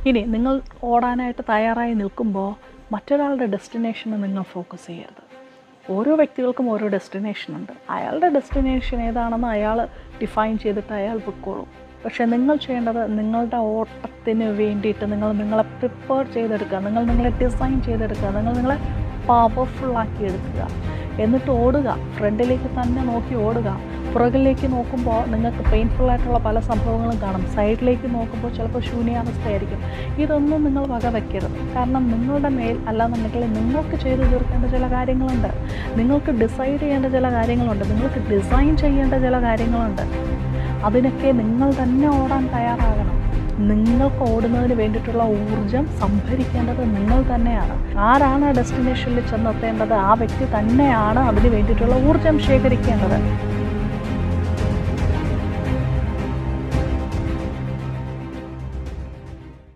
ഇനി നിങ്ങൾ ഓടാനായിട്ട് തയ്യാറായി നിൽക്കുമ്പോൾ മറ്റൊരാളുടെ ഡെസ്റ്റിനേഷന് നിങ്ങൾ ഫോക്കസ് ചെയ്യരുത്. ഓരോ വ്യക്തികൾക്കും ഓരോ ഡെസ്റ്റിനേഷനുണ്ട്. അയാളുടെ ഡെസ്റ്റിനേഷൻ ഏതാണെന്ന് അയാൾ ഡിഫൈൻ ചെയ്തിട്ട് അയാൾ പൊയ്ക്കോളും. പക്ഷേ നിങ്ങൾ ചെയ്യേണ്ടത് നിങ്ങളുടെ ഓട്ടത്തിന് വേണ്ടിയിട്ട് നിങ്ങളെ പ്രിപ്പയർ ചെയ്തെടുക്കുക, നിങ്ങളെ ഡിസൈൻ ചെയ്തെടുക്കുക, നിങ്ങളെ പവർഫുള്ളാക്കി എടുക്കുക. എന്നിട്ട് ഓടുക, ഫ്രണ്ടിലേക്ക് തന്നെ നോക്കി ഓടുക. പുറകിലേക്ക് നോക്കുമ്പോൾ നിങ്ങൾക്ക് പെയിൻഫുള്ളായിട്ടുള്ള പല സംഭവങ്ങളും കാണും. സൈഡിലേക്ക് നോക്കുമ്പോൾ ചിലപ്പോൾ ശൂന്യാവസ്ഥയായിരിക്കും. ഇതൊന്നും നിങ്ങൾ വകവയ്ക്കരുത്. കാരണം നിങ്ങളുടെ മേൽ അല്ലാന്നുണ്ടെങ്കിൽ നിങ്ങൾക്ക് ചെയ്തു തീർക്കേണ്ട ചില കാര്യങ്ങളുണ്ട്, നിങ്ങൾക്ക് ഡിസൈഡ് ചെയ്യേണ്ട ചില കാര്യങ്ങളുണ്ട്, നിങ്ങൾക്ക് ഡിസൈൻ ചെയ്യേണ്ട ചില കാര്യങ്ങളുണ്ട്. അതിനൊക്കെ നിങ്ങൾ തന്നെ ഓടാൻ തയ്യാറാകണം. നിങ്ങൾക്ക് ഓടുന്നതിന് വേണ്ടിയിട്ടുള്ള ഊർജം സംഭരിക്കേണ്ടത് നിങ്ങൾ തന്നെയാണ്. ആരാണ് ഡെസ്റ്റിനേഷനിൽ ചെന്നെത്തേണ്ടത്, ആ വ്യക്തി തന്നെയാണ് അതിന് വേണ്ടിയിട്ടുള്ള ഊർജം ശേഖരിക്കേണ്ടത്.